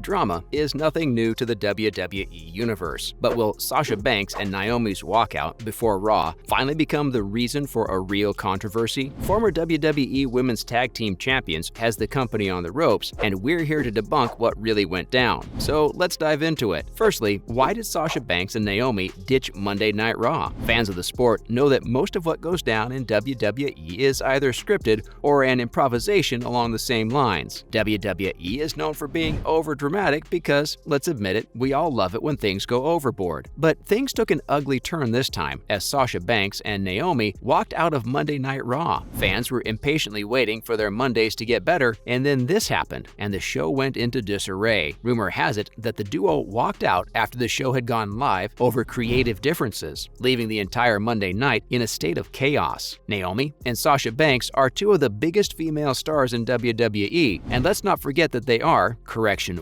drama is nothing new to the WWE universe, but will Sasha Banks and Naomi's walkout before Raw finally become the reason for a real controversy? Former WWE Women's Tag Team Champions has the company on the ropes, and we're here to debunk what really went down. So let's dive into it. Firstly, why did Sasha Banks and Naomi ditch Monday Night Raw? Fans of the sport know that most of what goes down in WWE is either scripted or an improvisation along the same lines. WWE is known for being overdramatic because, let's admit it, we all love it when things go overboard. But things took an ugly turn this time as Sasha Banks and Naomi walked out of Monday Night Raw. Fans were impatiently waiting for their Mondays to get better, and then this happened, and the show went into disarray. Rumor has it that the duo walked out after the show had gone live over creative differences, leaving the entire Monday night in a state of chaos. Naomi and Sasha Banks are two of the biggest female stars in WWE, and let's not forget that they are,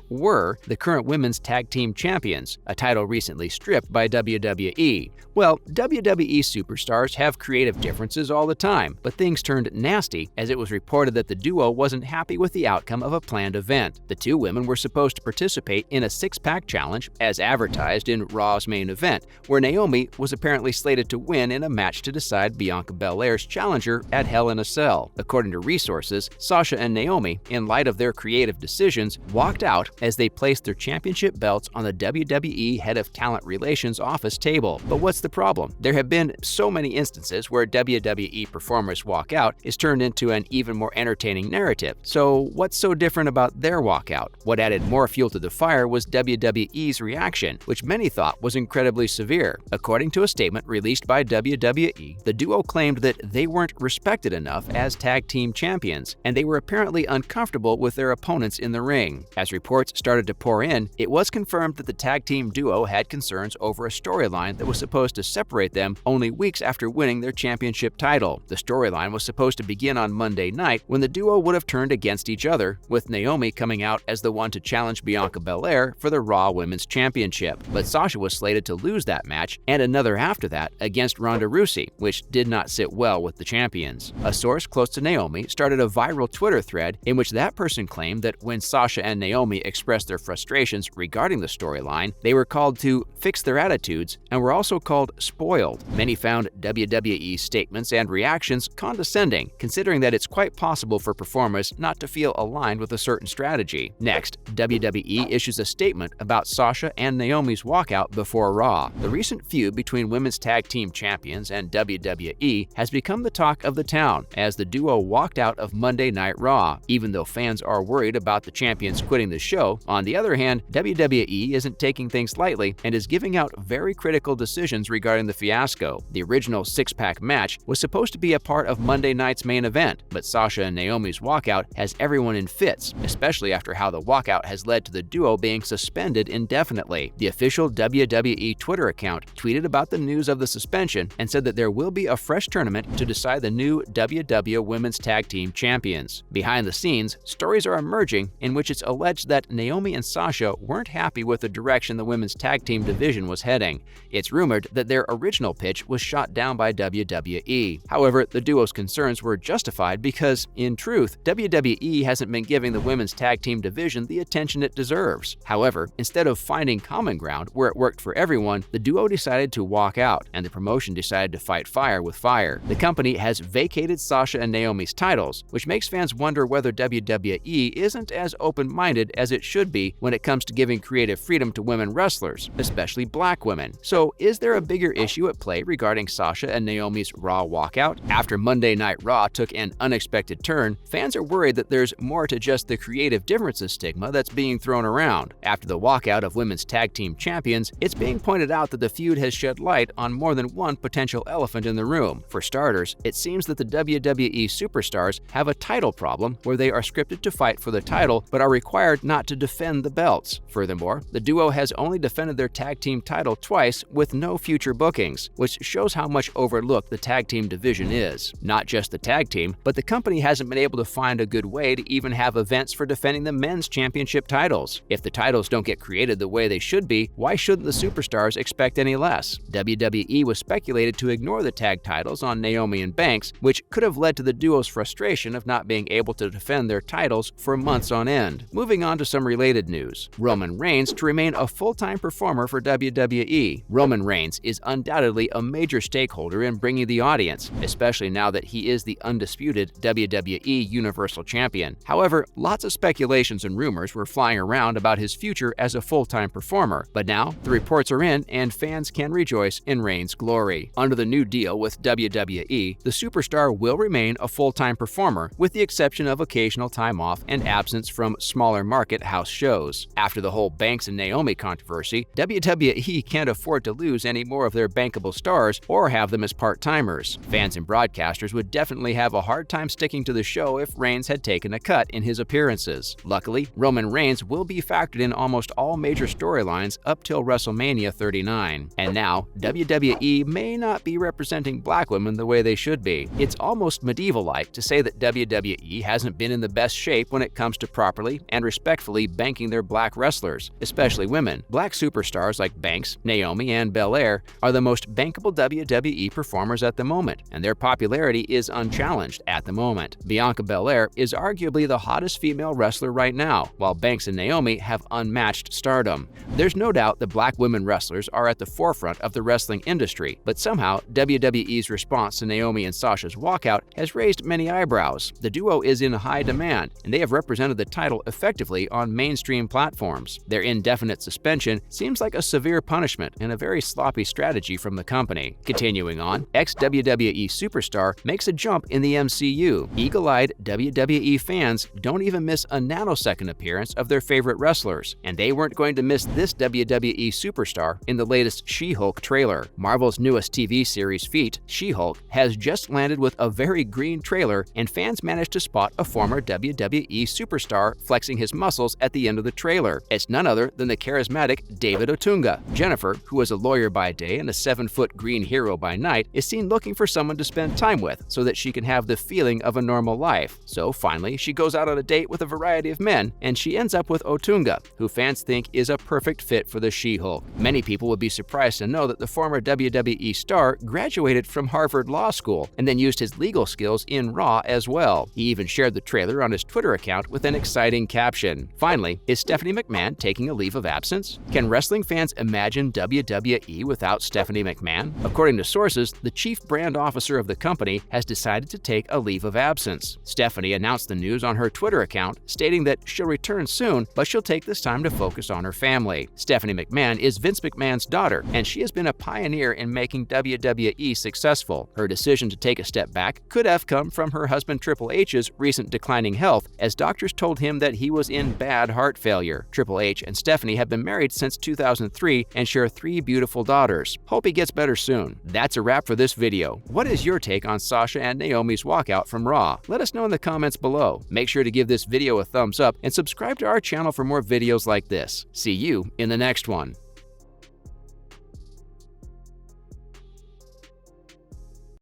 were, the current Women's Tag Team Champions, a title recently stripped by WWE. Well, WWE superstars have creative differences all the time, but things turned nasty as it was reported that the duo wasn't happy with the outcome of a planned event. The two women were supposed to participate in a six-pack challenge as advertised in Raw's main event, where Naomi was apparently slated to win in a match to decide Bianca Belair's challenger at Hell in a Cell. According to resources, Sasha and Naomi, in light of their creative decisions, walked out as they placed their championship belts on the WWE Head of Talent Relations office table. But what's the problem? There have been so many instances where WWE performers walk out is turned into an even more entertaining narrative. So what's so different about their walkout? What added more fuel to the fire was WWE's reaction, which many thought was incredibly severe. According to a statement released by WWE, the duo claimed that they weren't respected enough as tag team champions, and they were apparently uncomfortable with their opponents in the ring. As reports started to pour in, it was confirmed that the tag team duo had concerns over a storyline that was supposed to separate them only weeks after winning their championship title. The storyline was supposed to begin on Monday night when the duo would have turned against each other, with Naomi coming out as the one to challenge Bianca Belair for the Raw Women's Championship. But Sasha was slated to lose that match and another after that against Ronda Rousey, which did not sit well with the champions. A source close to Naomi started a viral Twitter thread in which that person claimed that when Sasha and Naomi expressed their frustrations regarding the storyline, they were called to fix their attitudes and were also called spoiled. Many found WWE's statements and reactions condescending, considering that it's quite possible for performers not to feel aligned with a certain strategy. Next, WWE issues a statement about Sasha and Naomi's walkout before Raw. The recent feud between Women's Tag Team Champions and WWE has become the talk of the town as the duo walked out of Monday Night Raw. Even though fans are worried about the champions quitting the show, on the other hand, WWE isn't taking things lightly and is giving out very critical decisions regarding the fiasco. The original six-pack match was supposed to be a part of Monday night's main event, but Sasha and Naomi's walkout has everyone in fits, especially after how the walkout has led to the duo being suspended indefinitely. The official WWE Twitter account tweeted about the news of the suspension and said that there will be a fresh tournament to decide the new WWE Women's Tag Team Champions. Behind the scenes, stories are emerging in which it's alleged that Naomi and Sasha weren't happy with the direction the women's tag team division was heading. It's rumored that their original pitch was shot down by WWE. However, the duo's concerns were justified because, in truth, WWE hasn't been giving the women's tag team division the attention it deserves. However, instead of finding common ground where it worked for everyone, the duo decided to walk out, and the promotion decided to fight fire with fire. The company has vacated Sasha and Naomi's titles, which makes fans wonder whether WWE isn't as open-minded as it should be when it comes to giving creative freedom to women wrestlers, especially black women. So, is there a bigger issue at play regarding Sasha and Naomi's Raw walkout? After Monday Night Raw took an unexpected turn, fans are worried that there's more to just the creative differences stigma that's being thrown around. After the walkout of Women's Tag Team Champions, it's being pointed out that the feud has shed light on more than one potential elephant in the room. For starters, it seems that the WWE superstars have a title problem where they are scripted to fight for the title but are required not to defend the belts. Furthermore, the duo has only defended their tag team title twice with no future bookings, which shows how much overlooked the tag team division is. Not just the tag team, but the company hasn't been able to find a good way to even have events for defending the men's championship titles. If the titles don't get created the way they should be, why shouldn't the superstars expect any less? WWE was speculated to ignore the tag titles on Naomi and Banks, which could have led to the duo's frustration of not being able to defend their titles for months on end. Moving on to some related news: Roman Reigns to remain a full-time performer for WWE. Roman Reigns is undoubtedly a major stakeholder in bringing the audience, especially now that he is the undisputed WWE Universal Champion. However, lots of speculations and rumors were flying around about his future as a full-time performer, but now the reports are in and fans can rejoice in Reigns' glory. Under the new deal with WWE, the superstar will remain a full-time performer with the exception of occasional time off and absence from smaller market house shows. After the whole Banks and Naomi controversy, WWE can't afford to lose any more of their bankable stars or have them as part-timers. Fans and broadcasters would definitely have a hard time sticking to the show if Reigns had taken a cut in his appearances. Luckily, Roman Reigns will be factored in almost all major storylines up till WrestleMania 39. And now, WWE may not be representing black women the way they should be. It's almost medieval-like to say that WWE hasn't been in the best shape when it comes to properly and respectfully banking their black wrestlers, especially women. Black superstars like Banks, Naomi, and Belair are the most bankable WWE performers at the moment, and their popularity is unchallenged at the moment. Bianca Belair is arguably the hottest female wrestler right now, while Banks and Naomi have unmatched stardom. There's no doubt that black women wrestlers are at the forefront of the wrestling industry, but somehow WWE's response to Naomi and Sasha's walkout has raised many eyebrows. The duo is in high demand, and they have represented the title effectively on mainstream platforms. Their indefinite suspension seems like a severe punishment and a very sloppy strategy from the company. Continuing on, ex-WWE superstar makes a jump in the MCU. Eagle-eyed WWE fans don't even miss a nanosecond appearance of their favorite wrestlers, and they weren't going to miss this WWE superstar in the latest She-Hulk trailer. Marvel's newest TV series feat, She-Hulk, has just landed with a very green trailer, and fans managed to spot a former WWE superstar flexing his muscles at the end of the trailer. It's none other than the charismatic David Otunga. Jennifer, who is a lawyer by day and a 7-foot green hero by night, is seen looking for someone to spend time with so that she can have the feeling of a normal life. So finally, she goes out on a date with a variety of men, and she ends up with Otunga, who fans think is a perfect fit for the She-Hulk. Many people would be surprised to know that the former WWE star graduated from Harvard Law School and then used his legal skills in Raw as well. He even shared the trailer on his Twitter account with an exciting caption. Finally, is Stephanie McMahon taking a leave of absence? Can wrestling fans imagine WWE without Stephanie McMahon? According to sources, the chief brand officer of the company has decided to take a leave of absence. Stephanie announced the news on her Twitter account, stating that she'll return soon, but she'll take this time to focus on her family. Stephanie McMahon is Vince McMahon's daughter, and she has been a pioneer in making WWE successful. Her decision to take a step back could have come from her husband Triple H's recent declining health, as doctors told him that he was in bad heart failure. Triple H and Stephanie have been married since 2003 and share 3 beautiful daughters. Hope he gets better soon. That's a wrap for this video. What is your take on Sasha and Naomi's walkout from Raw? Let us know in the comments below. Make sure to give this video a thumbs up and subscribe to our channel for more videos like this. See you in the next one.